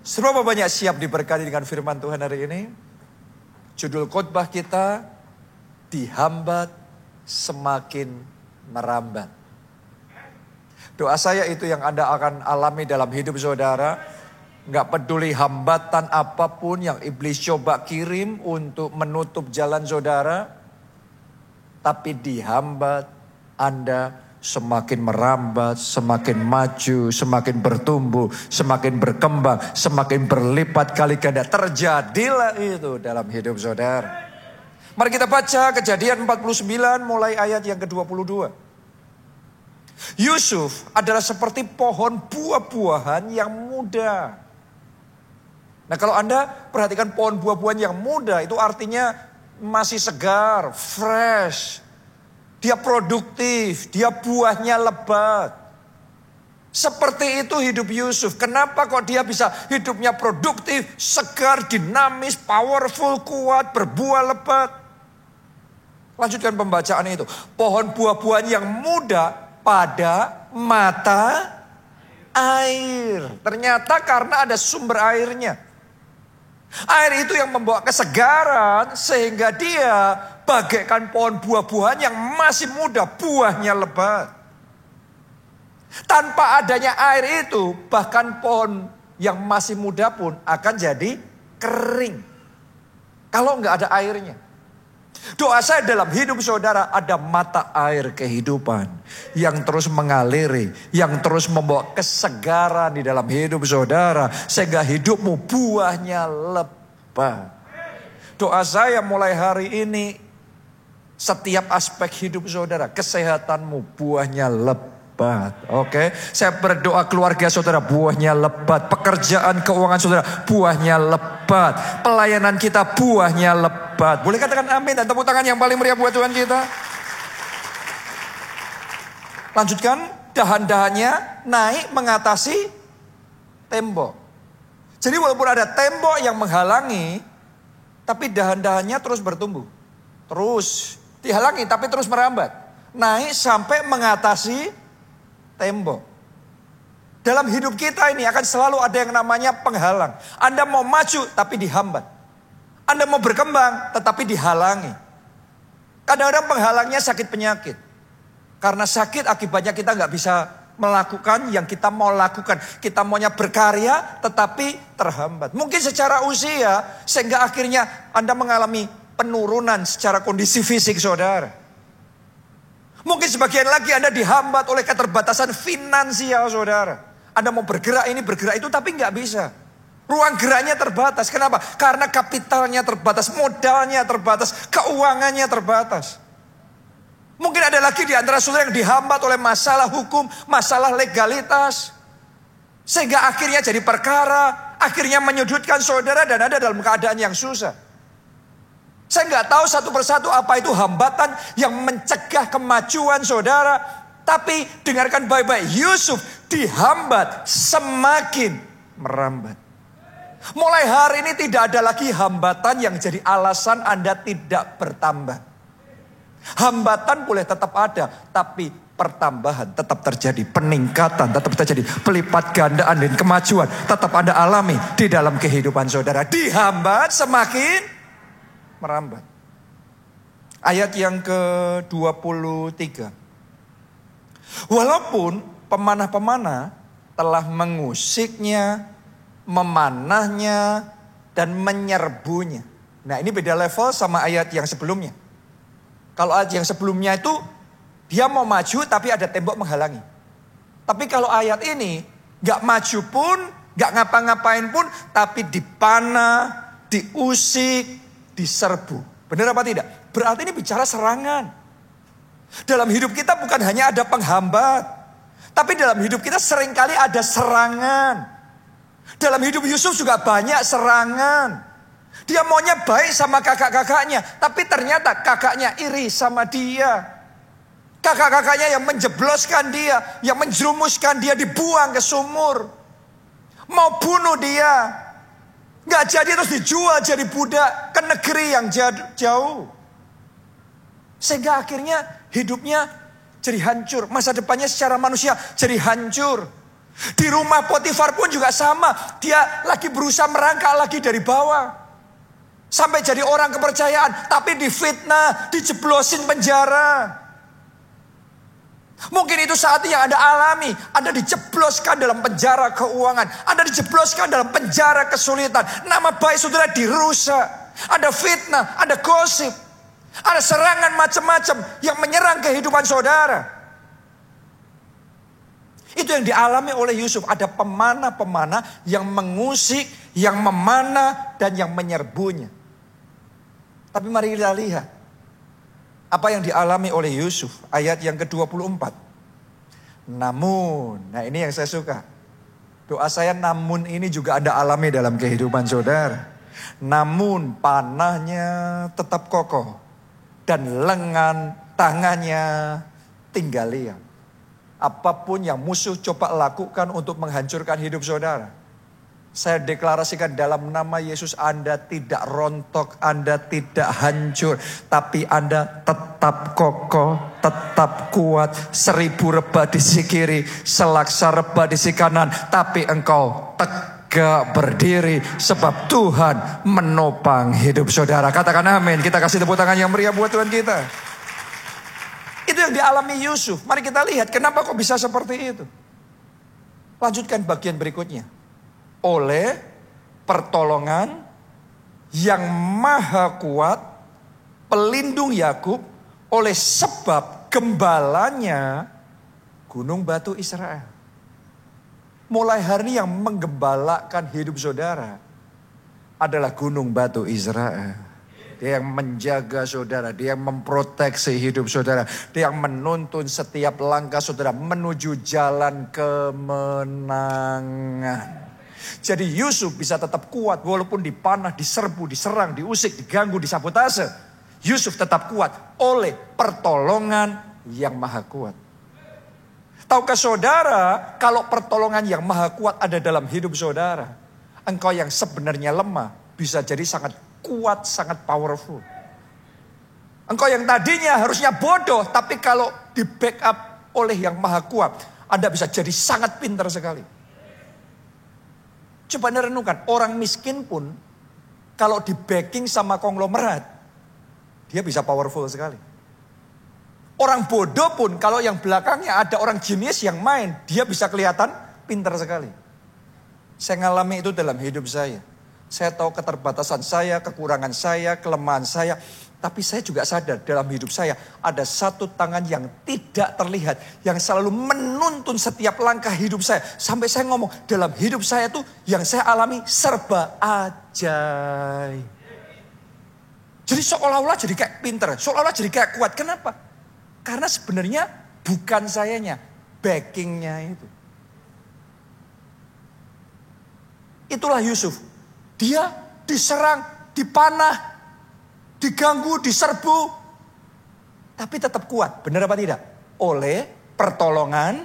Seberapa banyak siap diberkati dengan firman Tuhan hari ini? Judul khotbah kita, dihambat semakin merambat. Doa saya itu yang Anda akan alami dalam hidup saudara. Gak peduli hambatan apapun yang iblis coba kirim untuk menutup jalan saudara. Tapi dihambat Anda semakin merambat, semakin maju, semakin bertumbuh, semakin berkembang, semakin berlipat kali ganda. Terjadilah itu dalam hidup saudara. Mari kita baca Kejadian 49 mulai ayat yang ke-22. Yusuf adalah seperti pohon buah-buahan yang muda. Nah, kalau Anda perhatikan pohon buah-buahan yang muda itu artinya masih segar, fresh. Dia produktif, dia buahnya lebat. Seperti itu hidup Yusuf. Kenapa kok dia bisa hidupnya produktif, segar, dinamis, powerful, kuat, berbuah lebat? Lanjutkan pembacaan itu. Pohon buah-buahan yang muda pada mata air. Ternyata karena ada sumber airnya. Air itu yang membawa kesegaran sehingga dia bagaikan pohon buah-buahan yang masih muda, buahnya lebat. Tanpa adanya air itu, bahkan pohon yang masih muda pun akan jadi kering. Kalau nggak ada airnya. Doa saya dalam hidup saudara ada mata air kehidupan yang terus mengaliri, yang terus membawa kesegaran di dalam hidup saudara. Sehingga hidupmu buahnya lebat. Doa saya mulai hari ini, setiap aspek hidup saudara, kesehatanmu buahnya lebat. Oke, saya berdoa keluarga saudara buahnya lebat, pekerjaan keuangan saudara buahnya lebat, pelayanan kita buahnya lebat. Boleh katakan amin dan tepuk tangan yang paling meriah buat Tuhan kita. Lanjutkan, dahan-dahannya naik mengatasi tembok. Jadi walaupun ada tembok yang menghalangi, tapi dahan-dahannya terus bertumbuh. Terus dihalangi tapi terus merambat. Naik sampai mengatasi tembok. Dalam hidup kita ini akan selalu ada yang namanya penghalang. Anda mau maju tapi dihambat. Anda mau berkembang tetapi dihalangi. Kadang-kadang penghalangnya sakit penyakit. Karena sakit akibatnya kita gak bisa melakukan yang kita mau lakukan. Kita maunya berkarya tetapi terhambat. Mungkin secara usia sehingga akhirnya Anda mengalami penurunan secara kondisi fisik saudara. Mungkin sebagian lagi Anda dihambat oleh keterbatasan finansial saudara. Anda mau bergerak ini bergerak itu tapi nggak bisa. Ruang geraknya terbatas. Kenapa? Karena kapitalnya terbatas, modalnya terbatas, keuangannya terbatas. Mungkin ada lagi di antara saudara yang dihambat oleh masalah hukum, masalah legalitas. Sehingga akhirnya jadi perkara, akhirnya menyudutkan saudara dan Anda dalam keadaan yang susah. Saya nggak tahu satu persatu apa itu hambatan yang mencegah kemajuan saudara. Tapi dengarkan baik-baik, Yusuf dihambat semakin merambat. Mulai hari ini tidak ada lagi hambatan yang jadi alasan Anda tidak bertambah. Hambatan boleh tetap ada, tapi pertambahan tetap terjadi. Peningkatan tetap terjadi. Pelipat gandaan dan kemajuan tetap Anda alami di dalam kehidupan saudara. Dihambat semakin merambat. Ayat yang ke-23. Walaupun pemanah-pemanah telah mengusiknya, memanahnya, dan menyerbunya. Nah, ini beda level sama ayat yang sebelumnya. Kalau ayat yang sebelumnya itu dia mau maju tapi ada tembok menghalangi. Tapi kalau ayat ini gak maju pun, gak ngapa-ngapain pun, tapi dipanah, diusik, diserbu. Benar apa tidak? Berarti ini bicara serangan. Dalam hidup kita bukan hanya ada penghambat, tapi dalam hidup kita seringkali ada serangan. Dalam hidup Yusuf juga banyak serangan. Dia maunya baik sama kakak-kakaknya, tapi ternyata kakaknya iri sama dia. Kakak-kakaknya yang menjebloskan dia, yang menjerumuskan dia, dibuang ke sumur. Mau bunuh dia. Gak jadi terus dijual jadi budak ke negeri yang jauh. Sehingga akhirnya hidupnya jadi hancur. Masa depannya secara manusia jadi hancur. Di rumah Potifar pun juga sama. Dia lagi berusaha merangkak lagi dari bawah. Sampai jadi orang kepercayaan. Tapi difitnah, dijeblosin penjara. Mungkin itu saat yang Anda alami. Anda dijebloskan dalam penjara keuangan. Anda dijebloskan dalam penjara kesulitan. Nama baik saudara dirusak. Ada fitnah, ada gosip. Ada serangan macam-macam yang menyerang kehidupan saudara. Itu yang dialami oleh Yusuf. Ada pemanah-pemanah yang mengusik, yang memanah, dan yang menyerbunya. Tapi mari kita lihat. Apa yang dialami oleh Yusuf. Ayat yang ke-24. Namun, nah ini yang saya suka. Doa saya namun ini juga Anda alami dalam kehidupan saudara. Namun panahnya tetap kokoh. Dan lengan tangannya tinggal liam. Apapun yang musuh coba lakukan untuk menghancurkan hidup saudara. Saya deklarasikan dalam nama Yesus Anda tidak rontok, Anda tidak hancur. Tapi Anda tetap kokoh, tetap kuat. 1000 rebah di sisi kiri, selaksa rebah di sisi kanan. Tapi engkau tegak berdiri sebab Tuhan menopang hidup saudara. Katakan amin, kita kasih tepuk tangan yang meriah buat Tuhan kita. Itu yang dialami Yusuf. Mari kita lihat kenapa kok bisa seperti itu. Lanjutkan bagian berikutnya. Oleh pertolongan yang maha kuat, pelindung Yakub, oleh sebab gembalanya gunung batu Israel. Mulai hari ini yang menggembalakan hidup saudara adalah gunung batu Israel. Dia yang menjaga saudara, dia yang memproteksi hidup saudara, dia yang menuntun setiap langkah saudara menuju jalan kemenangan. Jadi Yusuf bisa tetap kuat walaupun dipanah, diserbu, diserang, diusik, diganggu, disabotase. Yusuf tetap kuat oleh pertolongan yang maha kuat. Tahukah saudara kalau pertolongan yang maha kuat ada dalam hidup saudara, engkau yang sebenarnya lemah bisa jadi sangat kuat, sangat powerful. Engkau yang tadinya harusnya bodoh, tapi kalau di backup oleh yang maha kuat, Anda bisa jadi sangat pintar sekali. Coba Anda renungkan, orang miskin pun kalau di backing sama konglomerat, dia bisa powerful sekali. Orang bodoh pun kalau yang belakangnya ada orang jenius yang main, dia bisa kelihatan pintar sekali. Saya ngalami itu dalam hidup saya. Saya tahu keterbatasan saya, kekurangan saya, kelemahan saya. Tapi saya juga sadar dalam hidup saya ada satu tangan yang tidak terlihat. Yang selalu menuntun setiap langkah hidup saya. Sampai saya ngomong dalam hidup saya tuh yang saya alami serba ajaib. Jadi seolah-olah jadi kayak pinter. Seolah-olah jadi kayak kuat. Kenapa? Karena sebenarnya bukan sayanya. Backingnya itu. Itulah Yusuf. Dia diserang, dipanah, diganggu, diserbu. Tapi tetap kuat. Benar apa tidak? Oleh pertolongan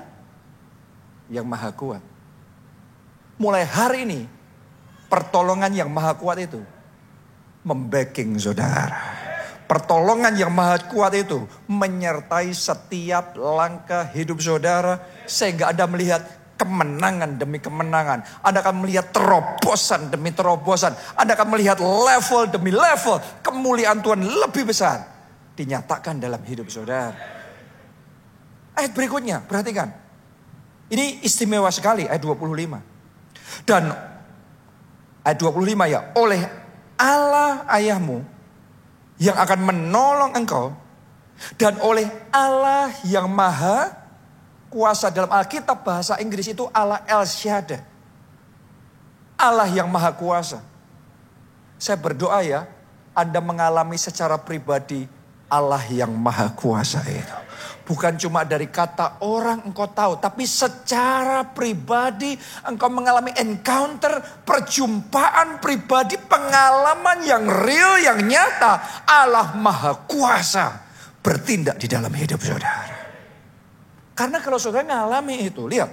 yang maha kuat. Mulai hari ini, pertolongan yang maha kuat itu membacking saudara. Pertolongan yang maha kuat itu menyertai setiap langkah hidup saudara. Sehingga Anda melihat kemenangan demi kemenangan. Anda akan melihat terobosan demi terobosan. Anda akan melihat level demi level. Kemuliaan Tuhan lebih besar dinyatakan dalam hidup saudara. Ayat berikutnya, perhatikan. Ini istimewa sekali, ayat 25. Dan ayat 25 ya, oleh Allah ayahmu yang akan menolong engkau. Dan oleh Allah yang maha kuasa, dalam Alkitab bahasa Inggris itu Allah El Shaddai. Allah yang maha kuasa. Saya berdoa ya, Anda mengalami secara pribadi Allah yang maha kuasa itu. Bukan cuma dari kata orang engkau tahu, tapi secara pribadi engkau mengalami encounter, perjumpaan pribadi, pengalaman yang real, yang nyata. Allah maha kuasa bertindak di dalam hidup saudara. Karena kalau saudara mengalami itu, lihat.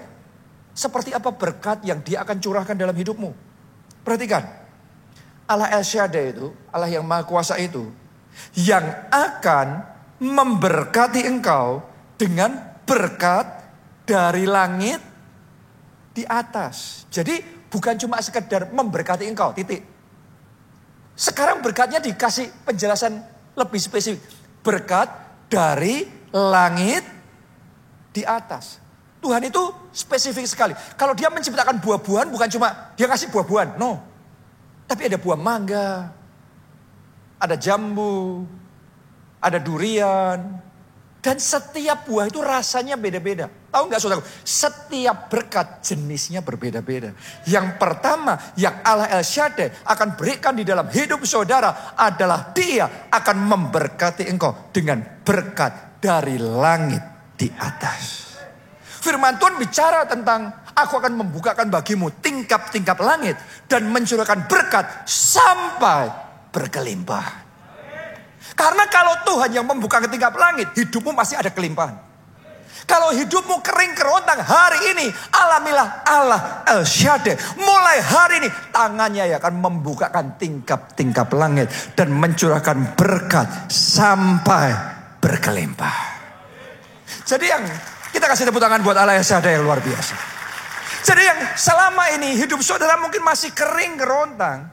Seperti apa berkat yang dia akan curahkan dalam hidupmu. Perhatikan. Allah El Shaddai itu, Allah yang maha kuasa itu. Yang akan memberkati engkau dengan berkat dari langit di atas. Jadi bukan cuma sekedar memberkati engkau, titik. Sekarang berkatnya dikasih penjelasan lebih spesifik. Berkat dari langit di atas. Tuhan itu spesifik sekali. Kalau dia menciptakan buah-buahan bukan cuma dia kasih buah-buahan. No. Tapi ada buah mangga. Ada jambu. Ada durian. Dan setiap buah itu rasanya beda-beda. Tahu nggak saudara? Setiap berkat jenisnya berbeda-beda. Yang pertama yang Allah El Shaddai akan berikan di dalam hidup saudara adalah Dia akan memberkati engkau dengan berkat dari langit di atas. Firman Tuhan bicara tentang aku akan membukakan bagimu tingkap-tingkap langit dan mencurahkan berkat sampai berkelimpahan. Karena kalau Tuhan yang membuka tingkap langit, hidupmu pasti ada kelimpahan. Kalau hidupmu kering kerontang hari ini, alamilah Allah El Shaddai. Mulai hari ini, tangannya yang akan membukakan tingkap-tingkap langit dan mencurahkan berkat sampai berkelimpahan. Jadi yang kita kasih tepuk tangan buat Allah El Shaddai yang luar biasa. Jadi yang selama ini hidup saudara mungkin masih kering kerontang.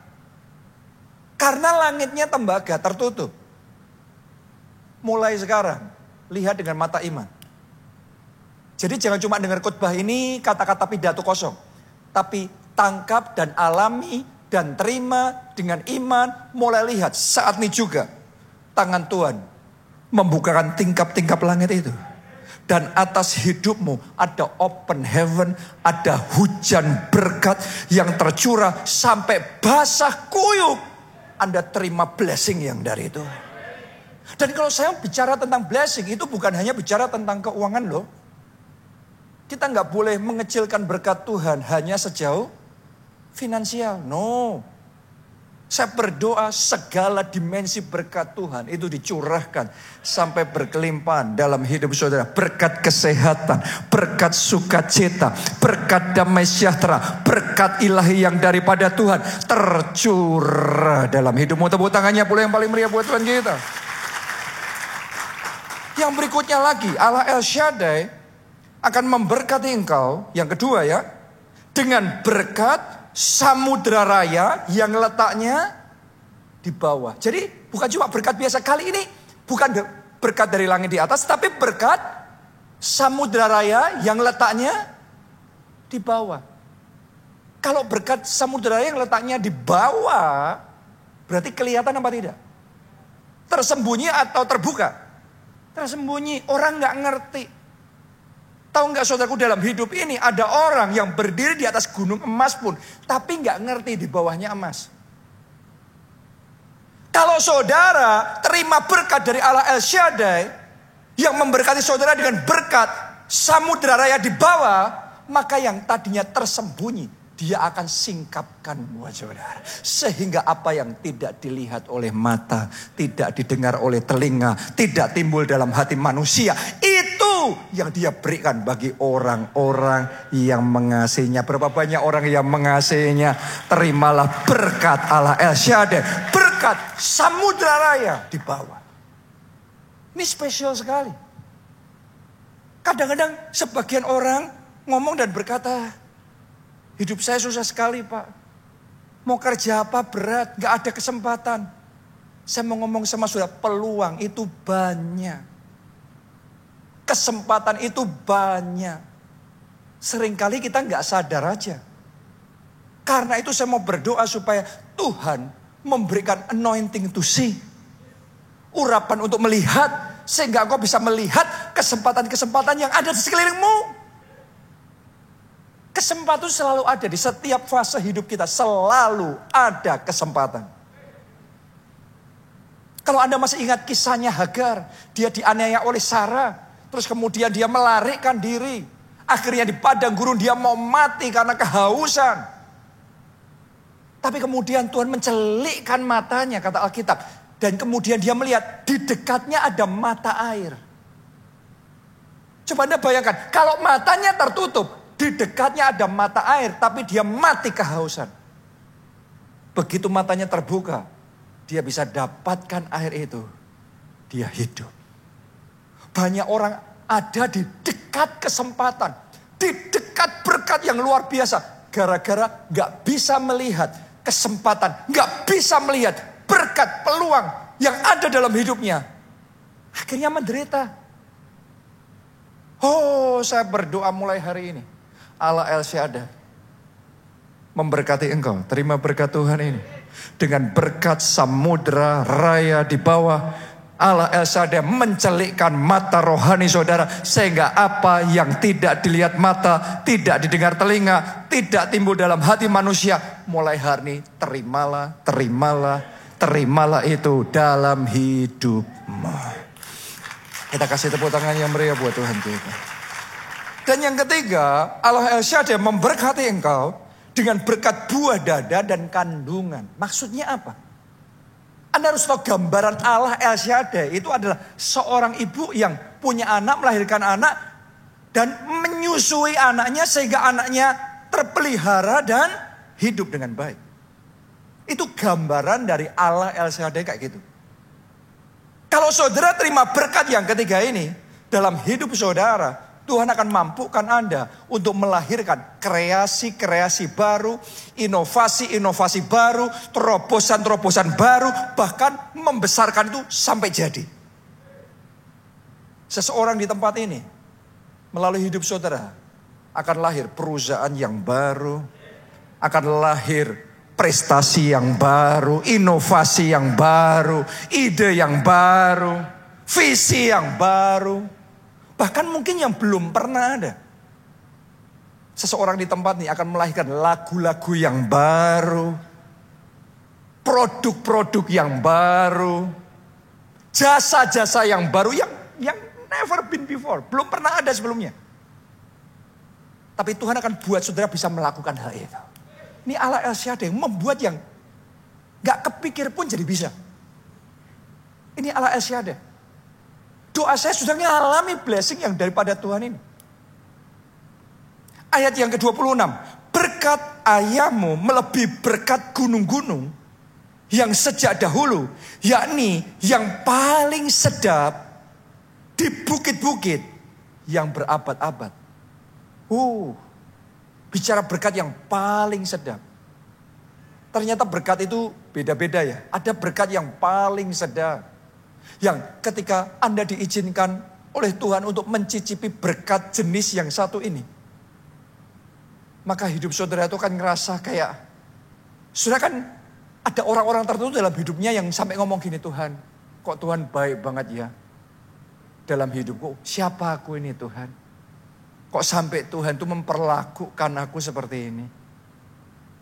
Karena langitnya tembaga tertutup. Mulai sekarang, lihat dengan mata iman. Jadi jangan cuma dengar khotbah ini kata-kata pidato kosong. Tapi tangkap dan alami dan terima dengan iman. Mulai lihat saat ini juga tangan Tuhan membukakan tingkap-tingkap langit itu. Dan atas hidupmu ada open heaven, ada hujan berkat yang tercurah sampai basah kuyup. Anda terima blessing yang dari itu. Dan kalau saya bicara tentang blessing itu bukan hanya bicara tentang keuangan loh. Kita nggak boleh mengecilkan berkat Tuhan hanya sejauh finansial. No. Saya berdoa segala dimensi berkat Tuhan itu dicurahkan sampai berkelimpahan dalam hidup saudara. Berkat kesehatan, berkat sukacita, berkat damai sejahtera, berkat ilahi yang daripada Tuhan tercurah dalam hidupmu. Tepuk tangannya pula yang paling meriah buat Tuhan kita. Yang berikutnya lagi, Allah El Shaddai akan memberkati engkau. Yang kedua ya, dengan berkat samudra raya yang letaknya di bawah. Jadi bukan cuma berkat biasa. Kali ini bukan berkat dari langit di atas, tapi berkat samudra raya yang letaknya di bawah. Kalau berkat samudra raya yang letaknya di bawah, berarti kelihatan apa tidak? Tersembunyi atau terbuka? Tersembunyi, orang gak ngerti. Tahu gak saudaraku, dalam hidup ini ada orang yang berdiri di atas gunung emas pun, tapi gak ngerti di bawahnya emas. Kalau saudara terima berkat dari Allah El Shaddai, yang memberkati saudara dengan berkat samudra raya di bawah, maka yang tadinya tersembunyi, Dia akan singkapkan buat saudara. Sehingga apa yang tidak dilihat oleh mata, tidak didengar oleh telinga, tidak timbul dalam hati manusia, itu yang Dia berikan bagi orang-orang yang mengasihinya. Berapa banyak orang yang mengasihinya? Terimalah berkat Allah El Shaddai, berkat samudra raya di bawah. Ini spesial sekali. Kadang-kadang sebagian orang ngomong dan berkata, hidup saya susah sekali Pak. Mau kerja apa berat, gak ada kesempatan. Saya mau ngomong sama saudara, peluang itu banyak. Kesempatan itu banyak. Seringkali kita gak sadar aja. Karena itu saya mau berdoa supaya Tuhan memberikan anointing to see. Urapan untuk melihat, sehingga engkau bisa melihat kesempatan-kesempatan yang ada di sekelilingmu. Kesempatan itu selalu ada di setiap fase hidup kita. Selalu ada kesempatan. Kalau Anda masih ingat kisahnya Hagar. Dia dianiaya oleh Sarah. Terus kemudian dia melarikan diri. Akhirnya di padang gurun dia mau mati karena kehausan. Tapi kemudian Tuhan mencelikkan matanya, kata Alkitab. Dan kemudian dia melihat di dekatnya ada mata air. Coba Anda bayangkan, kalau matanya tertutup. Di dekatnya ada mata air, tapi dia mati kehausan. Begitu matanya terbuka, dia bisa dapatkan air itu. Dia hidup. Banyak orang ada di dekat kesempatan. Di dekat berkat-berkat yang luar biasa. Gara-gara gak bisa melihat kesempatan, gak bisa melihat berkat peluang yang ada dalam hidupnya. Akhirnya menderita. Oh, saya berdoa mulai hari ini. Allah El Shaddai memberkati engkau. Terima berkat Tuhan ini. Dengan berkat samudra raya di bawah, Allah El Shaddai mencelikkan mata rohani saudara. Sehingga apa yang tidak dilihat mata, tidak didengar telinga, tidak timbul dalam hati manusia, mulai hari ini terimalah itu dalam hidupmu. Kita kasih tepuk tangan yang meriah buat Tuhan kita. Dan yang ketiga, Allah El Shaddai memberkati engkau dengan berkat buah dada dan kandungan. Maksudnya apa? Anda harus tahu gambaran Allah El Shaddai itu adalah seorang ibu yang punya anak, melahirkan anak, dan menyusui anaknya sehingga anaknya terpelihara dan hidup dengan baik. Itu gambaran dari Allah El Shaddai kayak gitu. Kalau saudara terima berkat yang ketiga ini dalam hidup saudara, Tuhan akan mampukan Anda untuk melahirkan kreasi-kreasi baru, inovasi-inovasi baru, terobosan-terobosan baru, bahkan membesarkan itu sampai jadi. Seseorang di tempat ini, melalui hidup saudara, akan lahir perusahaan yang baru, akan lahir prestasi yang baru, inovasi yang baru, ide yang baru, visi yang baru. Bahkan mungkin yang belum pernah ada. Seseorang di tempat ini akan melahirkan lagu-lagu yang baru, produk-produk yang baru, jasa-jasa yang baru yang never been before, belum pernah ada sebelumnya. Tapi Tuhan akan buat saudara bisa melakukan hal itu. Ini Allah El Shaddai membuat yang gak kepikir pun jadi bisa. Ini Allah El Shaddai. Doa saya sudah mengalami blessing yang daripada Tuhan ini. Ayat yang ke-26. Berkat ayahmu melebihi berkat gunung-gunung yang sejak dahulu. Yakni yang paling sedap di bukit-bukit yang berabad-abad. Bicara berkat yang paling sedap. Ternyata berkat itu beda-beda ya. Ada berkat yang paling sedap. Yang ketika Anda diizinkan oleh Tuhan untuk mencicipi berkat jenis yang satu ini. Maka hidup saudara itu akan ngerasa kayak. Saudara kan ada orang-orang tertentu dalam hidupnya yang sampai ngomong gini, Tuhan. Kok Tuhan baik banget ya. Dalam hidupku, siapa aku ini Tuhan? Kok sampai Tuhan itu memperlakukan aku seperti ini?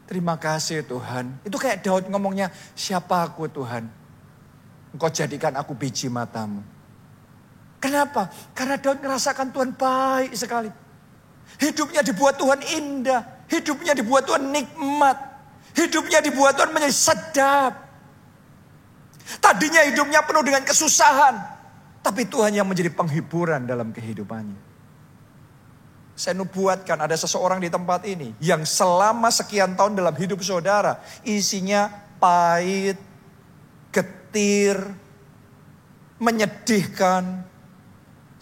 Terima kasih Tuhan. Itu kayak Daud ngomongnya, siapa aku Tuhan? Engkau jadikan aku biji matamu. Kenapa? Karena Daud merasakan Tuhan baik sekali. Hidupnya dibuat Tuhan indah. Hidupnya dibuat Tuhan nikmat. Hidupnya dibuat Tuhan menjadi sedap. Tadinya hidupnya penuh dengan kesusahan. Tapi Tuhan yang menjadi penghiburan dalam kehidupannya. Saya nubuatkan ada seseorang di tempat ini. Yang selama sekian tahun dalam hidup saudara. Isinya pahit, getir, menyedihkan.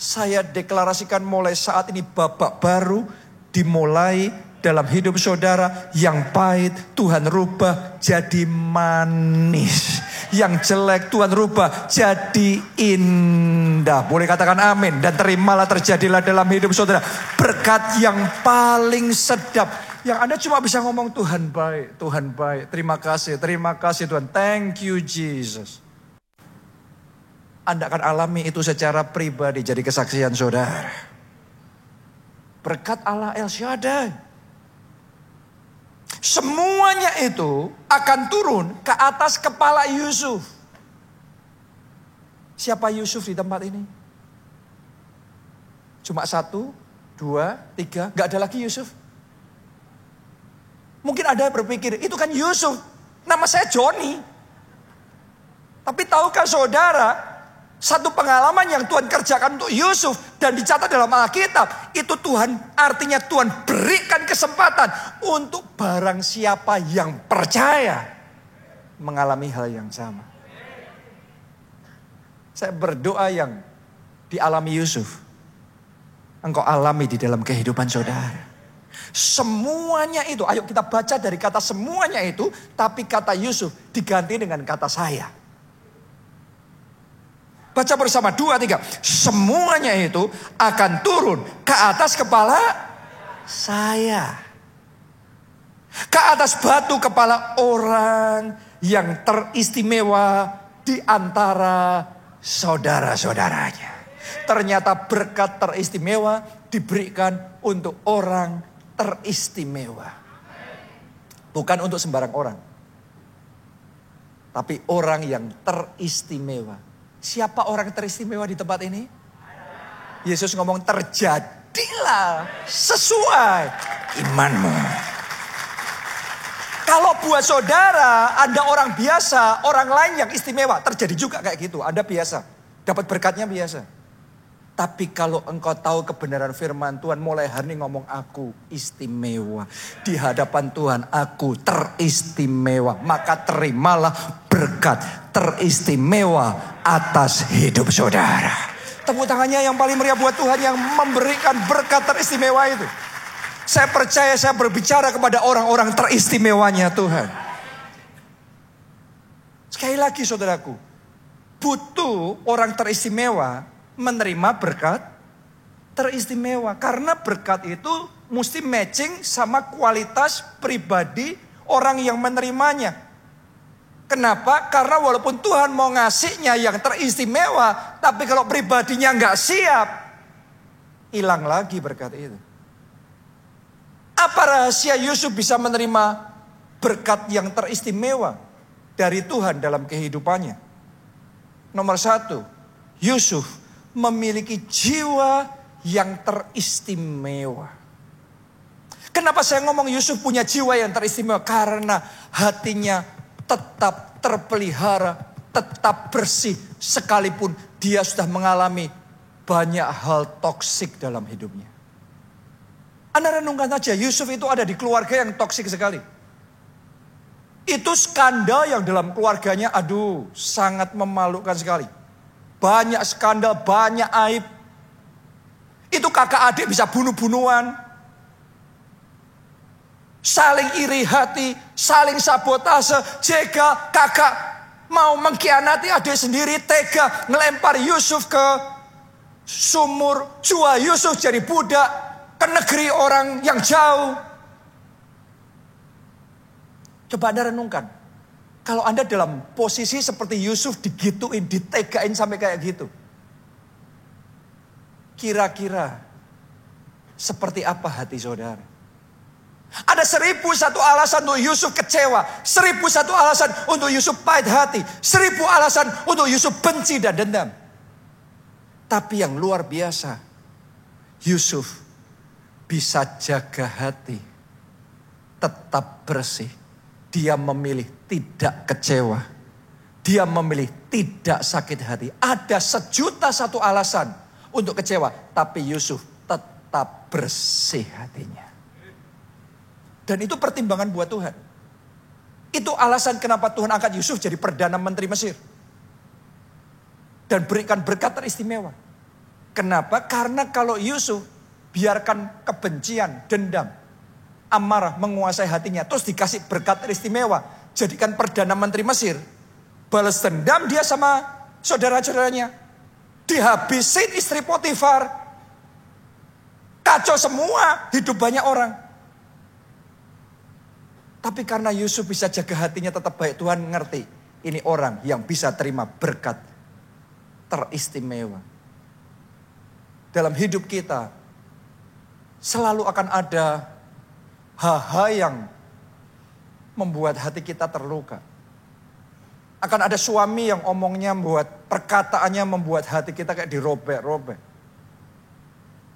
Saya deklarasikan mulai saat ini babak baru dimulai dalam hidup saudara. Yang pahit Tuhan rubah jadi manis. Yang jelek Tuhan rubah jadi indah. Boleh katakan amin. Dan terimalah terjadilah dalam hidup saudara berkat yang paling sedap. Yang Anda cuma bisa ngomong Tuhan baik, Tuhan baik. Terima kasih Tuhan. Thank you Jesus. Anda akan alami itu secara pribadi jadi kesaksian saudara. Berkat Allah El Shaddai. Semuanya itu akan turun ke atas kepala Yusuf. Siapa Yusuf di tempat ini? Cuma 1, 2, 3, gak ada lagi Yusuf. Mungkin ada yang berpikir, itu kan Yusuf. Nama saya Joni. Tapi tahukah saudara, satu pengalaman yang Tuhan kerjakan untuk Yusuf dan dicatat dalam Alkitab, itu Tuhan, artinya Tuhan berikan kesempatan untuk barang siapa yang percaya mengalami hal yang sama. Saya berdoa yang dialami Yusuf, engkau alami di dalam kehidupan saudara. Semuanya itu, ayo kita baca dari kata semuanya itu, tapi kata Yusuf diganti dengan kata saya. Baca bersama, 2, 3. Semuanya itu akan turun ke atas kepala saya. Ke atas batu kepala orang yang teristimewa di antara saudara-saudaranya. Ternyata berkat teristimewa diberikan untuk orang teristimewa. Bukan untuk sembarang orang. Tapi orang yang teristimewa. Siapa orang teristimewa di tempat ini? Yesus ngomong terjadilah sesuai imanmu. Kalau buat saudara, Anda orang biasa, orang lain yang istimewa. Terjadi juga kayak gitu, Anda biasa. Dapat berkatnya biasa. Tapi kalau engkau tahu kebenaran firman Tuhan, mulai hari ini ngomong aku istimewa. Di hadapan Tuhan aku teristimewa. Maka terimalah berkat teristimewa atas hidup saudara. Tepuk tangannya yang paling meriah buat Tuhan yang memberikan berkat teristimewa itu. Saya percaya saya berbicara kepada orang-orang teristimewanya Tuhan. Sekali lagi saudaraku, butuh orang teristimewa menerima berkat teristimewa. Karena berkat itu mesti matching sama kualitas pribadi orang yang menerimanya. Kenapa? Karena walaupun Tuhan mau ngasihnya yang teristimewa, tapi kalau pribadinya nggak siap, hilang lagi berkat itu. Apa rahasia Yusuf bisa menerima berkat yang teristimewa dari Tuhan dalam kehidupannya? Nomor 1, Yusuf memiliki jiwa yang teristimewa. Kenapa saya ngomong Yusuf punya jiwa yang teristimewa? Karena hatinya tetap terpelihara, tetap bersih. Sekalipun dia sudah mengalami banyak hal toksik dalam hidupnya. Anda renungkan saja, Yusuf itu ada di keluarga yang toksik sekali. Itu skandal yang dalam keluarganya, sangat memalukan sekali. Banyak skandal, banyak aib. Itu kakak adik bisa bunuh-bunuhan. Saling iri hati, saling sabotase. Jega kakak mau mengkhianati adik sendiri, tega ngelempar Yusuf ke sumur. Jual Yusuf jadi budak ke negeri orang yang jauh. Coba Anda renungkan. Kalau Anda dalam posisi seperti Yusuf digituin, ditegain sampai kayak gitu. Kira-kira seperti apa hati saudara? Ada 1001 alasan untuk Yusuf kecewa. 1001 alasan untuk Yusuf pahit hati. 1000 alasan untuk Yusuf benci dan dendam. Tapi yang luar biasa, Yusuf bisa jaga hati. Tetap bersih. Dia memilih tidak kecewa. Dia memilih tidak sakit hati. Ada 1.000.001 alasan untuk kecewa. Tapi Yusuf tetap bersih hatinya. Dan itu pertimbangan buat Tuhan. Itu alasan kenapa Tuhan angkat Yusuf jadi Perdana Menteri Mesir. Dan berikan berkat teristimewa. Kenapa? Karena kalau Yusuf biarkan kebencian, dendam, amarah menguasai hatinya, terus dikasih berkat istimewa, jadikan Perdana Menteri Mesir, balas dendam dia sama saudara-saudaranya, dihabisin istri Potifar, kacau semua hidup banyak orang. Tapi karena Yusuf bisa jaga hatinya tetap baik, Tuhan ngerti ini orang yang bisa terima berkat teristimewa. Dalam hidup kita selalu akan ada hal-hal yang membuat hati kita terluka. Akan ada suami yang omongnya membuat, perkataannya membuat hati kita kayak dirobek-robek.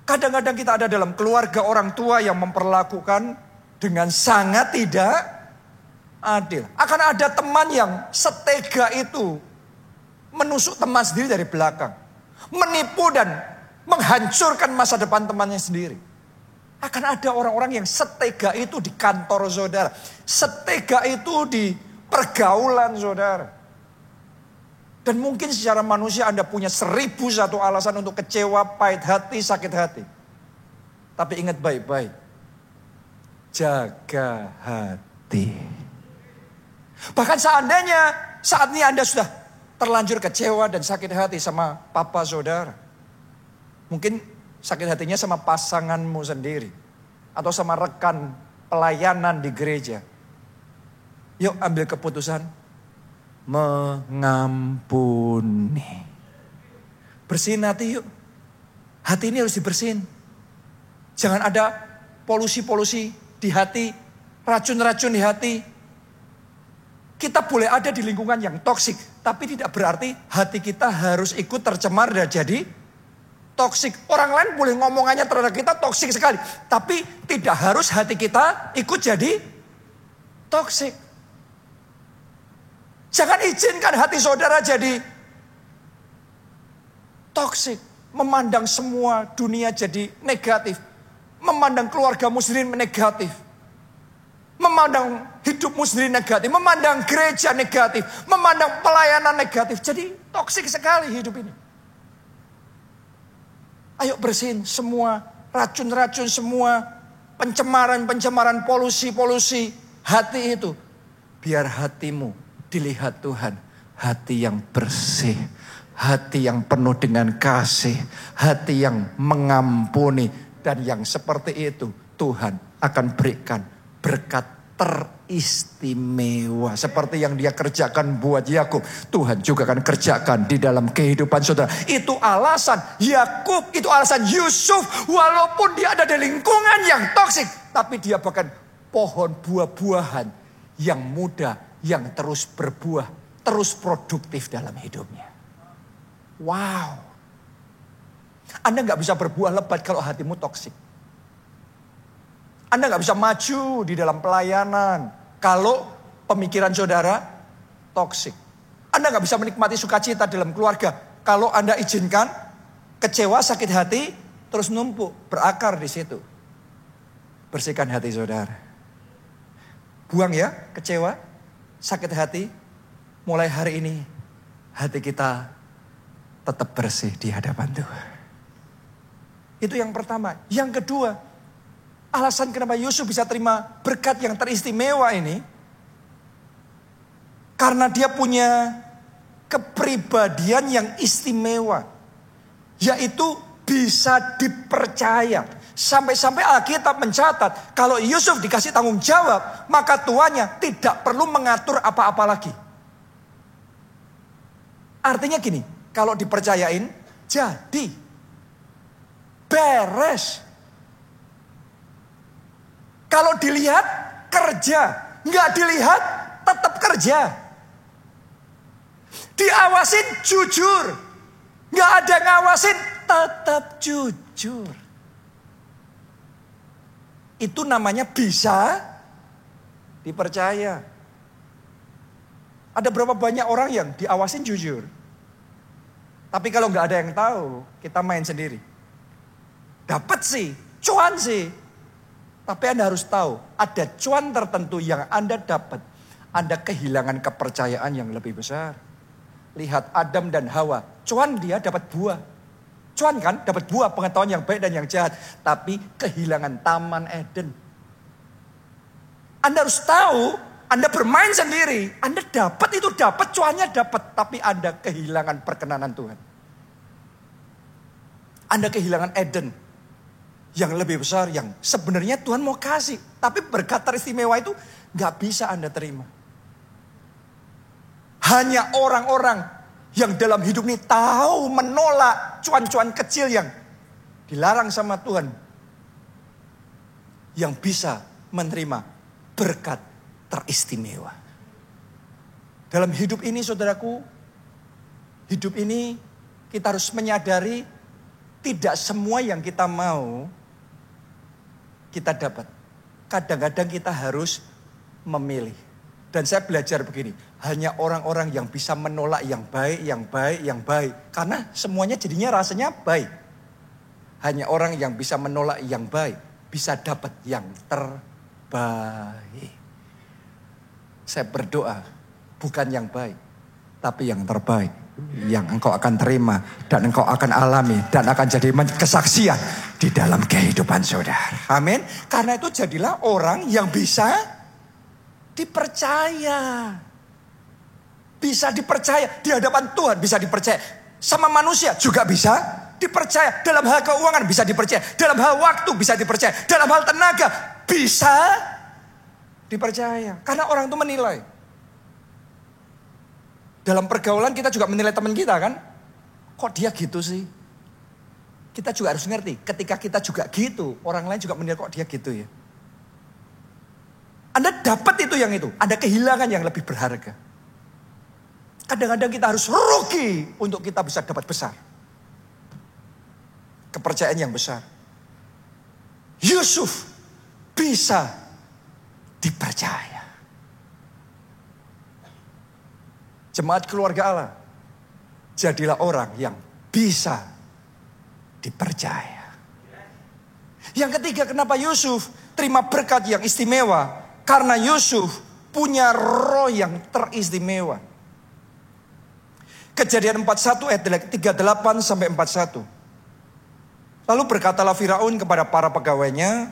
Kadang-kadang kita ada dalam keluarga orang tua yang memperlakukan dengan sangat tidak adil. Akan ada teman yang setega itu menusuk teman sendiri dari belakang. Menipu dan menghancurkan masa depan temannya sendiri. Akan ada orang-orang yang setega itu di kantor saudara. Setega itu di pergaulan saudara. Dan mungkin secara manusia Anda punya 1001 alasan untuk kecewa, pahit hati, sakit hati. Tapi ingat baik-baik. jaga hati. Bahkan seandainya saat ini Anda sudah terlanjur kecewa dan sakit hati sama papa saudara. Mungkin sakit hatinya sama pasanganmu sendiri. Atau sama rekan pelayanan di gereja. Yuk ambil keputusan. Mengampuni. Bersihin hati yuk. Hati ini harus dibersihin. Jangan ada polusi-polusi di hati. Racun-racun di hati. Kita boleh ada di lingkungan yang toksik. Tapi tidak berarti hati kita harus ikut tercemar dan jadi toksik. Orang lain boleh ngomongannya terhadap kita toksik sekali. Tapi tidak harus hati kita ikut jadi toksik. Jangan izinkan hati saudara jadi toksik. Memandang semua dunia jadi negatif. Memandang keluargamu sendiri negatif. Memandang hidupmu sendiri negatif. Memandang gereja negatif. Memandang pelayanan negatif. Jadi toksik sekali hidup ini. Ayo bersihin semua racun-racun, semua pencemaran-pencemaran, polusi-polusi hati itu. Biar hatimu dilihat Tuhan. Hati yang bersih. Hati yang penuh dengan kasih. Hati yang mengampuni. Dan yang seperti itu Tuhan akan berikan berkat teristimewa. Seperti yang dia kerjakan buat Yakub. Tuhan juga akan kerjakan di dalam kehidupan saudara. Itu alasan Yakub, itu alasan Yusuf. Walaupun dia ada di lingkungan yang toksik. Tapi dia bahkan pohon buah-buahan yang muda. Yang terus berbuah. Terus produktif dalam hidupnya. Wow. Anda gak bisa berbuah lebat kalau hatimu toksik. Anda gak bisa maju di dalam pelayanan kalau pemikiran saudara toksik. Anda gak bisa menikmati sukacita dalam keluarga kalau Anda izinkan kecewa, sakit hati, terus numpuk, berakar di situ. Bersihkan hati saudara. Buang ya kecewa, sakit hati. Mulai hari ini hati kita tetap bersih di hadapan Tuhan. Itu yang pertama. Yang kedua, alasan kenapa Yusuf bisa terima berkat yang teristimewa ini. Karena dia punya kepribadian yang istimewa. Yaitu bisa dipercaya. Sampai-sampai Alkitab mencatat. Kalau Yusuf dikasih tanggung jawab. Maka tuannya tidak perlu mengatur apa-apa lagi. Artinya gini. Kalau dipercayain jadi. Beres. Kalau dilihat kerja, nggak dilihat tetap kerja. Diawasin jujur, nggak ada ngawasin tetap jujur. Itu namanya bisa dipercaya. Ada berapa banyak orang yang diawasin jujur, tapi kalau nggak ada yang tahu, kita main sendiri. Dapat sih, cuan sih. Tapi Anda harus tahu, ada cuan tertentu yang Anda dapat. Anda kehilangan kepercayaan yang lebih besar. Lihat Adam dan Hawa, cuan dia dapat buah. Cuan kan, dapat buah, pengetahuan yang baik dan yang jahat. Tapi kehilangan Taman Eden. Anda harus tahu, Anda bermain sendiri. Anda dapat itu dapat, cuannya dapat. Tapi Anda kehilangan perkenanan Tuhan. Anda kehilangan Eden. Yang lebih besar yang sebenarnya Tuhan mau kasih. Tapi berkat teristimewa itu gak bisa Anda terima. Hanya orang-orang yang dalam hidup ini tahu menolak cuan-cuan kecil yang dilarang sama Tuhan. Yang bisa menerima berkat teristimewa. Dalam hidup ini saudaraku, hidup ini kita harus menyadari tidak semua yang kita mau kita dapat. Kadang-kadang kita harus memilih. Dan saya belajar begini. Hanya orang-orang yang bisa menolak yang baik, yang baik, yang baik. Karena semuanya jadinya rasanya baik. Hanya orang yang bisa menolak yang baik. Bisa dapat yang terbaik. Saya berdoa. Bukan yang baik. Tapi yang terbaik. Yang engkau akan terima. Dan engkau akan alami. Dan akan jadi kesaksian. di dalam kehidupan saudara. Amin. Karena itu jadilah orang yang bisa dipercaya. Bisa dipercaya di hadapan Tuhan, bisa dipercaya sama manusia juga bisa dipercaya. Dalam hal keuangan bisa dipercaya, dalam hal waktu bisa dipercaya, dalam hal tenaga bisa dipercaya. Karena orang itu menilai. Dalam pergaulan kita juga menilai teman kita kan. Kok dia gitu sih? Kita juga harus ngerti. Ketika kita juga gitu, orang lain juga menilai kok dia gitu ya. Anda dapat itu yang itu. Anda kehilangan yang lebih berharga. Kadang-kadang kita harus rugi untuk kita bisa dapat besar. Kepercayaan yang besar. Yusuf bisa dipercaya. Jemaat keluarga Allah, jadilah orang yang bisa dipercaya. Yang ketiga, kenapa Yusuf terima berkat yang istimewa? Karena Yusuf punya roh yang teristimewa. Kejadian 41 ayat 38 sampai 41. Lalu berkatalah Firaun kepada para pegawainya,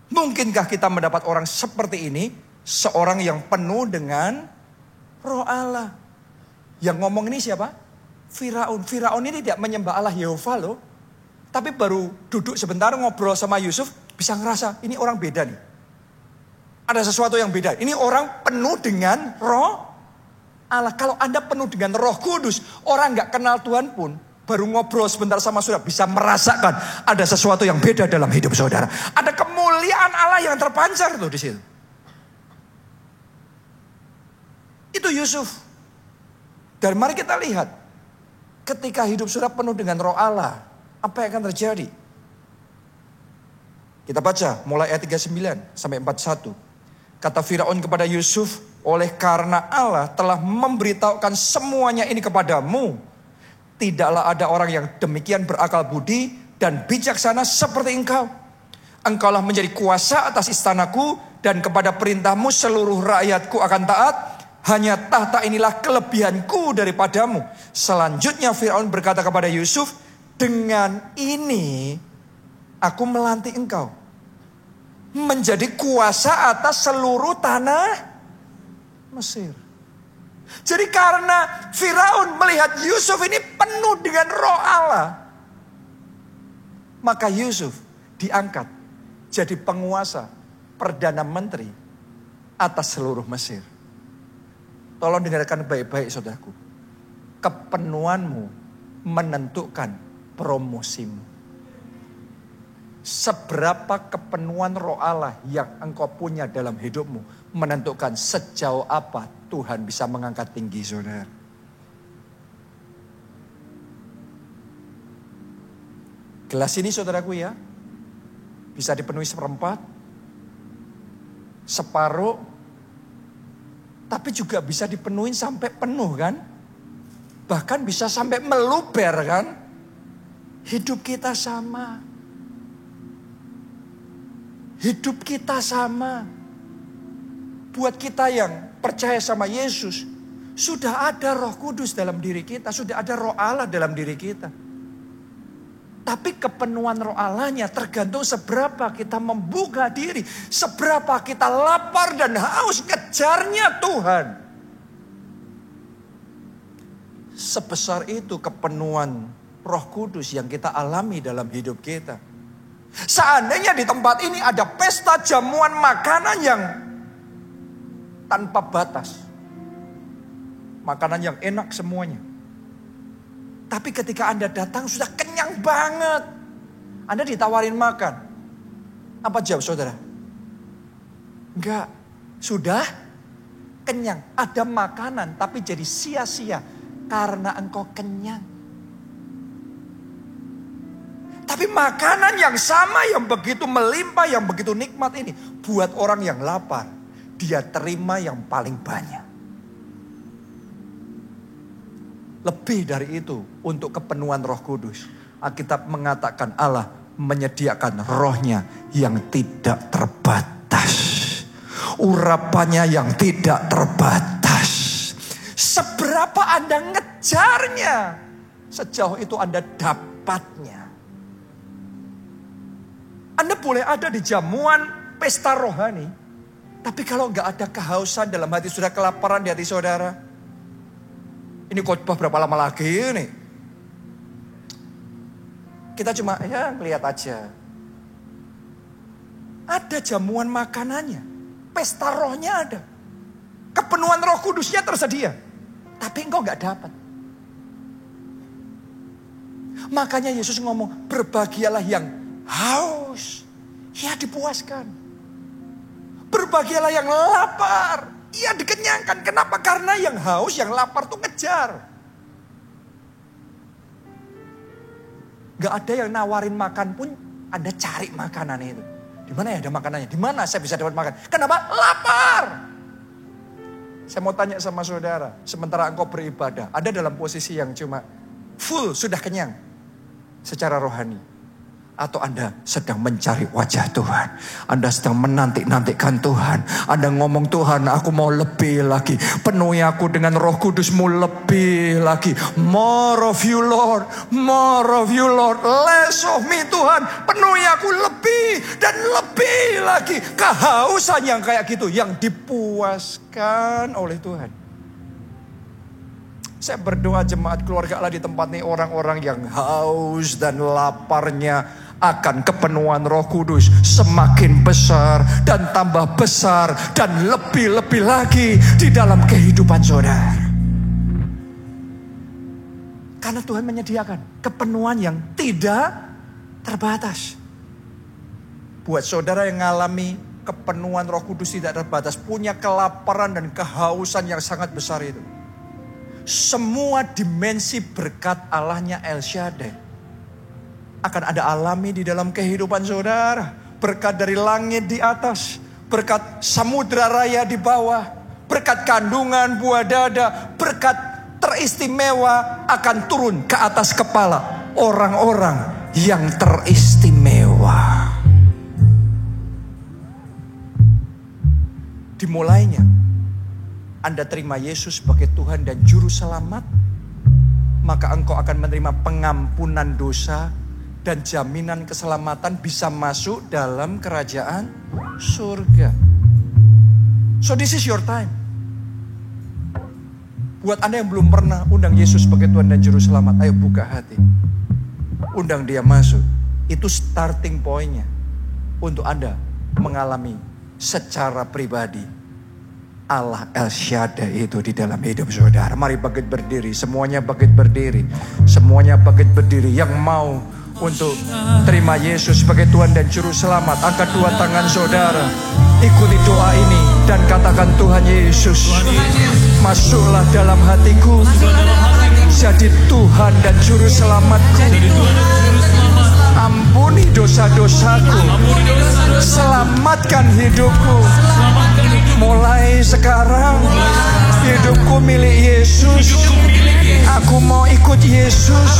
mungkinkah kita mendapat orang seperti ini, seorang yang penuh dengan Roh Allah. Yang ngomong ini siapa? Firaun. Firaun ini tidak menyembah Allah Yehova loh. Tapi baru duduk sebentar ngobrol sama Yusuf, bisa ngerasa ini orang beda nih. Ada sesuatu yang beda. Ini orang penuh dengan Roh Allah. Kalau Anda penuh dengan Roh Kudus, orang gak kenal Tuhan pun, baru ngobrol sebentar sama saudara, bisa merasakan ada sesuatu yang beda dalam hidup saudara. Ada kemuliaan Allah yang terpancar tuh di situ. Itu Yusuf. Dan mari kita lihat, ketika hidup saudara penuh dengan Roh Allah, apa yang akan terjadi? Kita baca mulai ayat 39 sampai 41. Kata Firaun kepada Yusuf, oleh karena Allah telah memberitahukan semuanya ini kepadamu, tidaklah ada orang yang demikian berakal budi dan bijaksana seperti engkau. Engkaulah menjadi kuasa atas istanaku, dan kepada perintahmu seluruh rakyatku akan taat. Hanya tahta inilah kelebihanku daripadamu. Selanjutnya Firaun berkata kepada Yusuf, dengan ini aku melantik engkau menjadi kuasa atas seluruh tanah Mesir. Jadi karena Firaun melihat Yusuf ini penuh dengan Roh Allah, maka Yusuf diangkat jadi penguasa, perdana menteri atas seluruh Mesir. Tolong dengarkan baik-baik saudaraku. Kepenuhanmu menentukan promosimu. Seberapa kepenuhan Roh Allah yang engkau punya dalam hidupmu menentukan sejauh apa Tuhan bisa mengangkat tinggi saudara. Gelas ini saudaraku ya, bisa dipenuhi seperempat, separuh, tapi juga bisa dipenuhi sampai penuh kan? Bahkan bisa sampai meluber kan? Hidup kita sama. Hidup kita sama. Buat kita yang percaya sama Yesus, sudah ada Roh Kudus dalam diri kita, sudah ada Roh Allah dalam diri kita. Tapi kepenuhan Roh Allahnya tergantung seberapa kita membuka diri, seberapa kita lapar dan haus kejarnya Tuhan. Sebesar itu kepenuhan Roh Kudus yang kita alami dalam hidup kita. Seandainya di tempat ini ada pesta jamuan makanan yang tanpa batas, makanan yang enak semuanya. Tapi ketika Anda datang sudah kenyang banget. Anda ditawarin makan. Apa jawab saudara? Enggak. Sudah kenyang. Ada makanan tapi jadi sia-sia karena engkau kenyang. Tapi makanan yang sama, yang begitu melimpah, yang begitu nikmat ini, buat orang yang lapar, dia terima yang paling banyak. Lebih dari itu, untuk kepenuhan Roh Kudus, Alkitab mengatakan Allah menyediakan rohnya yang tidak terbatas. Urapannya yang tidak terbatas. Seberapa Anda ngejarnya, sejauh itu Anda dapatnya. Anda boleh ada di jamuan pesta rohani, tapi kalau nggak ada kehausan dalam hati, sudah kelaparan di hati saudara. Ini khotbah berapa lama lagi nih? Kita cuma lihat aja. Ada jamuan makanannya, pesta rohnya ada. Kepenuhan Roh Kudusnya tersedia, tapi engkau nggak dapat. Makanya Yesus ngomong, berbahagialah yang haus, ya dipuaskan. Berbahagialah yang lapar, ya dikenyangkan. Kenapa? Karena yang haus, yang lapar tuh ngejar. Gak ada yang nawarin makan pun, Anda cari makanan itu. Di mana ya ada makanannya? Di mana saya bisa dapat makan? Kenapa? Lapar. Saya mau tanya sama saudara, sementara engkau beribadah, ada dalam posisi yang cuma full, sudah kenyang secara rohani. Atau Anda sedang mencari wajah Tuhan. Anda sedang menanti-nantikan Tuhan. Anda ngomong, Tuhan aku mau lebih lagi. Penuhi aku dengan Roh Kudus-Mu lebih lagi. More of you Lord. More of you Lord. Less of me Tuhan. Penuhi aku lebih dan lebih lagi. Kehausan yang kayak gitu. Yang dipuaskan oleh Tuhan. Saya berdoa jemaat keluarga Allah di tempat ini, orang-orang yang haus dan laparnya akan kepenuhan Roh Kudus semakin besar dan tambah besar dan lebih-lebih lagi di dalam kehidupan saudara. Karena Tuhan menyediakan kepenuhan yang tidak terbatas. Buat saudara yang mengalami kepenuhan Roh Kudus tidak terbatas, punya kelaparan dan kehausan yang sangat besar itu, semua dimensi berkat Allahnya El Shaddai akan ada alami di dalam kehidupan saudara. Berkat dari langit di atas, berkat samudra raya di bawah, berkat kandungan buah dada, berkat teristimewa akan turun ke atas kepala orang-orang yang teristimewa. Dimulainya Anda terima Yesus sebagai Tuhan dan Juru Selamat, maka engkau akan menerima pengampunan dosa dan jaminan keselamatan bisa masuk dalam kerajaan surga. So this is your time. Buat Anda yang belum pernah undang Yesus sebagai Tuhan dan Juru Selamat, ayo buka hati. Undang dia masuk. Itu starting point-nya untuk Anda mengalami secara pribadi Allah El Shaddai itu di dalam hidup saudara. Mari bangkit berdiri, semuanya bangkit berdiri. Semuanya bangkit berdiri. Yang mau untuk terima Yesus sebagai Tuhan dan Juru Selamat, angkat dua tangan saudara. Ikuti doa ini dan katakan, Tuhan Yesus, masuklah dalam hatiku, jadi Tuhan dan Juru Selamatku. Ampuni dosa-dosaku, selamatkan hidupku. Mulai sekarang hidupku milik Yesus. Aku mau ikut Yesus,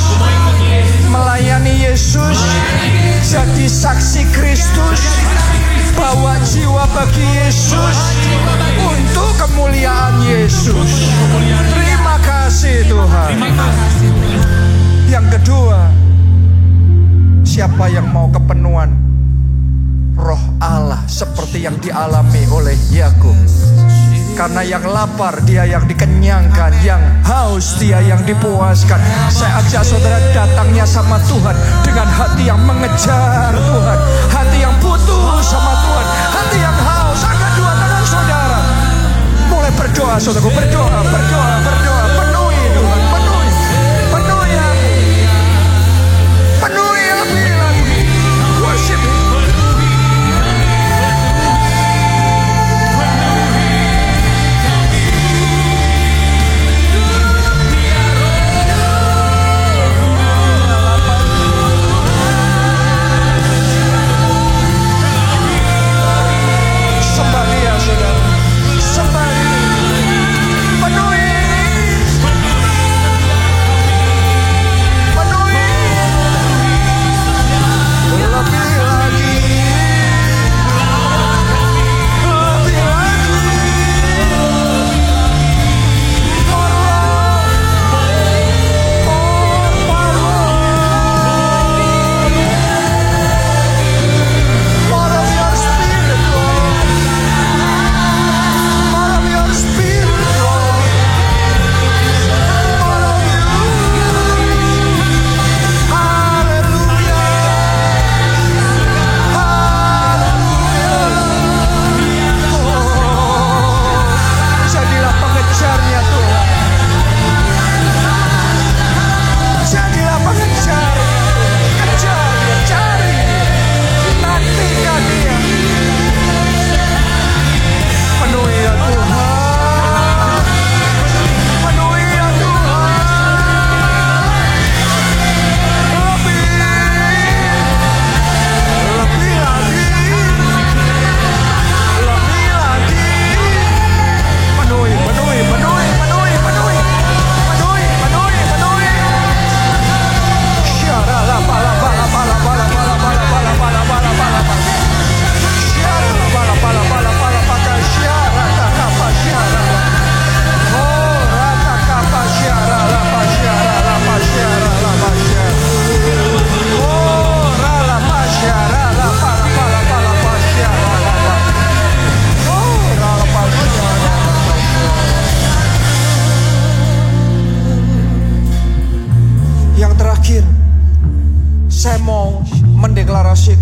melayani Yesus, jadi saksi Kristus, bawa jiwa bagi Yesus untuk kemuliaan Yesus. Terima kasih Tuhan. Yang kedua, siapa yang mau kepenuhan Roh Allah seperti yang dialami oleh Yakub? Karena yang lapar dia yang dikenyangkan, yang haus dia yang dipuaskan. Saya ajak saudara datangnya sama Tuhan dengan hati yang mengejar Tuhan, hati yang butuh sama Tuhan, hati yang haus. Angkat dua tangan saudara, mulai berdoa saudaraku, berdoa, berdoa, berdoa. Penuhi Tuhan, penuhi, penuhi hati, penuhi lebih lagi. Worship. Sembah dia saudara, sembah dia. Penuhi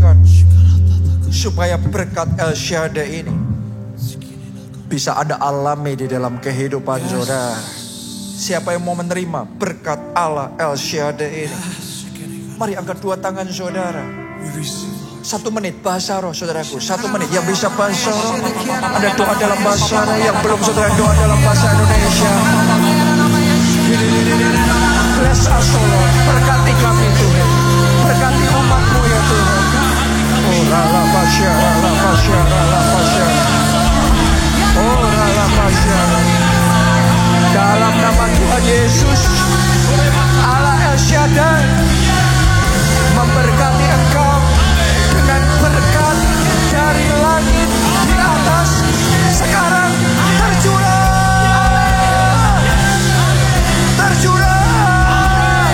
doakan supaya berkat El Shaddai ini bisa ada alami di dalam kehidupan saudara. Siapa yang mau menerima berkat Allah El Shaddai ini, mari angkat dua tangan saudara. 1 menit bahasa roh saudaraku. 1 menit yang bisa bahasa roh. Ada doa dalam bahasa roh yang belum saudara doa dalam bahasa Indonesia. Bless us Lord. Berkati kami Tuhan. Berkati umatmu ya Tuhan. Oh rala pasya, rala pasya, rala pasya. Oh rala pasya. Dalam nama Tuhan Yesus, Allah El Shaddai memberkati engkau dengan berkat dari langit di atas sekarang tercurah, tercurah,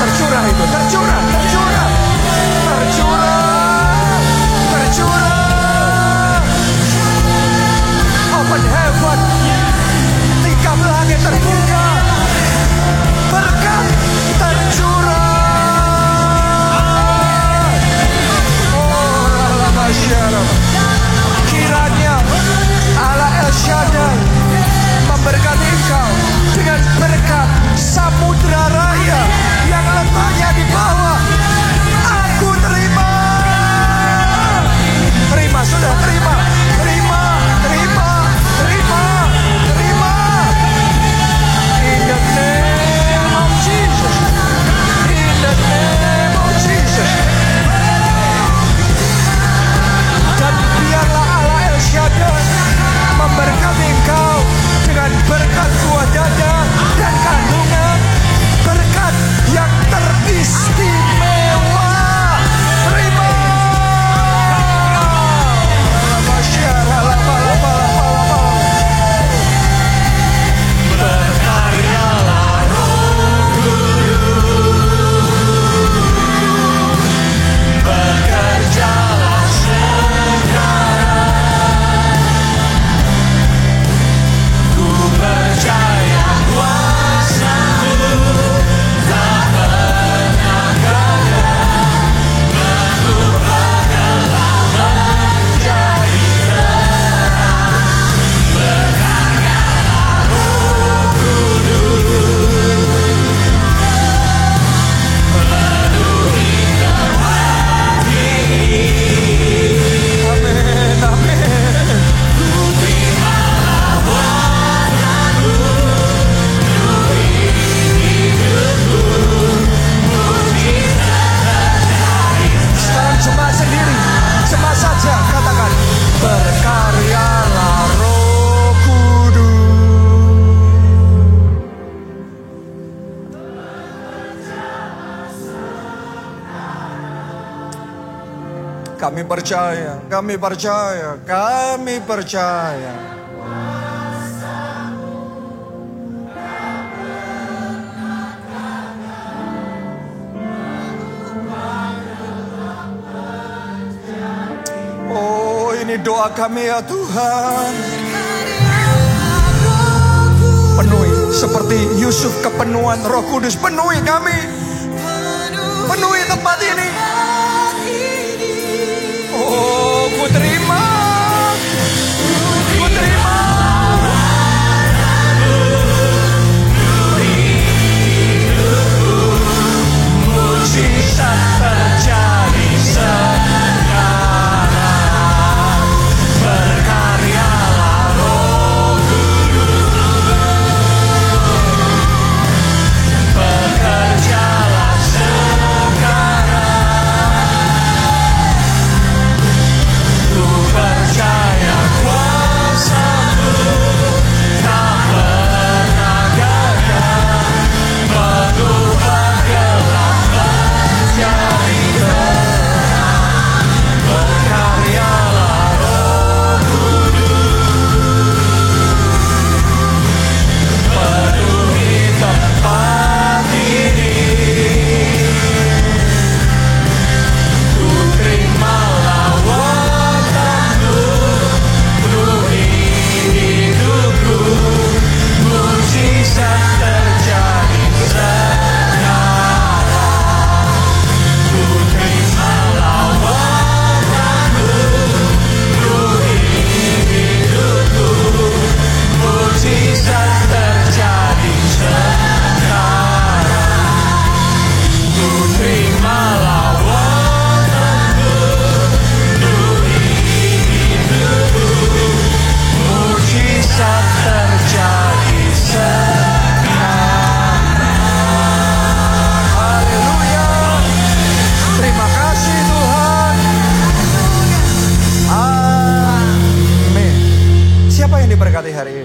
tercurah itu, tercurah, tercurah, tercurah, tercurah. Open heaven, tingkap langit terbuka, berkat tercurah. Kiranya Allah El Shaddai memberkati engkau dengan berkat samudra raya yang letaknya di bawah. Aku terima. Terima sudah, terima. Terima, terima, terima, terima. In the name of Jesus. In the name of Jesus. Dan biarlah Allah El Shaddai memberkati engkau dengan berkat buah dada dan kandungan, berkat yang teristimewa. Terima. Berkaryalah Roh Kudus, bekerjalah percaya kuasa-Mu tak pernah gagal, mengubahkanlah menjadi terang. Berkaryalah Roh Kudus, penuhi tempat ini. Amin, amin. Ku terimalah sekarang jemaat sendiri, jemaat saja katakan, berkaryalah Roh Kudus. Kami percaya, kami percaya, kami percaya. Oh, ini doa kami ya Tuhan. Penuhi seperti Yusuf kepenuhan Roh Kudus. Penuhi kami. Penuhi tempat ini. Oh, ku terima. Ku terima. Mujizat terjadi sekarang. Berkaryalah Roh Kudus, bekerjalah sekarang.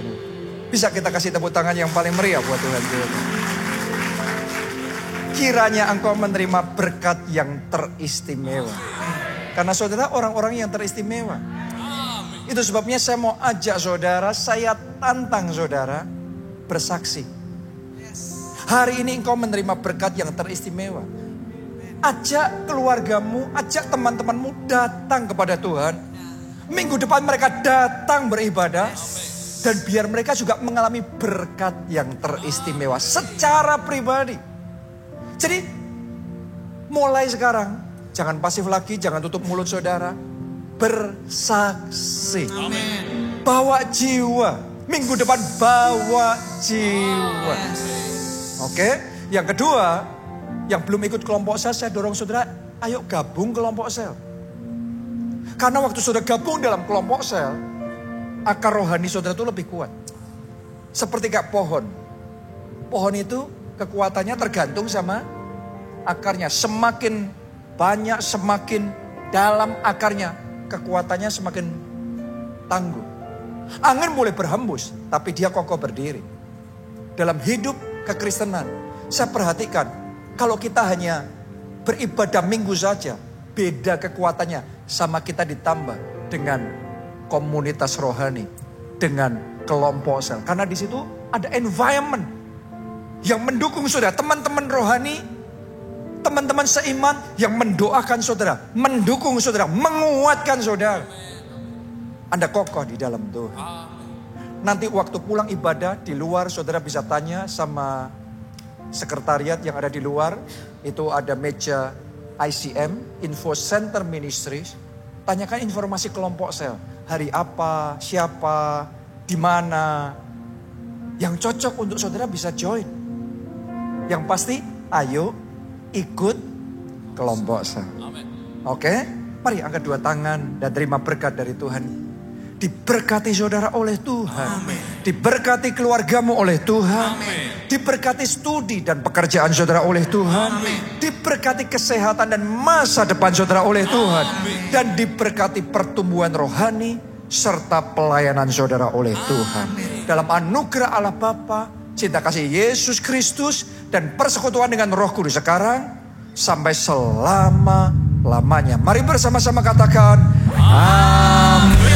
ini. Bisa kita kasih tepuk tangan yang paling meriah buat Tuhan kita. Kiranya engkau menerima berkat yang teristimewa. Karena saudara orang-orang yang teristimewa. Itu sebabnya saya mau ajak saudara, saya tantang saudara bersaksi. Hari ini engkau menerima berkat yang teristimewa. Ajak keluargamu, ajak teman-temanmu datang kepada Tuhan. Minggu depan mereka datang beribadah. Dan biar mereka juga mengalami berkat yang teristimewa secara pribadi. Jadi mulai sekarang jangan pasif lagi, jangan tutup mulut saudara. Bersaksi. Amen. Bawa jiwa. Minggu depan bawa jiwa. Oke. Yang kedua, yang belum ikut kelompok sel, saya dorong saudara, ayo gabung kelompok sel. Karena waktu saudara gabung dalam kelompok sel, akar rohani saudara itu lebih kuat. Seperti kayak pohon. Pohon itu kekuatannya tergantung sama akarnya. Semakin banyak, semakin dalam akarnya, kekuatannya semakin tangguh. Angin boleh berhembus, tapi dia kokoh berdiri. Dalam hidup kekristenan, saya perhatikan, kalau kita hanya beribadah minggu saja, beda kekuatannya sama kita ditambah dengan komunitas rohani, dengan kelompok sel. Karena di situ ada environment yang mendukung saudara, teman-teman rohani, teman-teman seiman yang mendoakan saudara, mendukung saudara, menguatkan saudara. Anda kokoh di dalam Tuhan. Nanti waktu pulang ibadah di luar, saudara bisa tanya sama sekretariat yang ada di luar. Itu ada meja ICM, Info Center Ministries. Tanyakan informasi kelompok sel. Hari apa, siapa, di mana. Yang cocok untuk saudara bisa join. Yang pasti, ayo ikut kelompok sel. Oke? Mari angkat dua tangan dan terima berkat dari Tuhan. Diberkati saudara oleh Tuhan. Amen. Diberkati keluargamu oleh Tuhan. Amen. Diberkati studi dan pekerjaan saudara oleh Tuhan. Amen. Diberkati kesehatan dan masa depan saudara oleh Tuhan. Amen. Dan diberkati pertumbuhan rohani serta pelayanan saudara oleh Tuhan. Amen. Dalam anugerah Allah Bapa, cinta kasih Yesus Kristus, dan persekutuan dengan Roh Kudus sekarang sampai selama-lamanya. Mari bersama-sama katakan amin.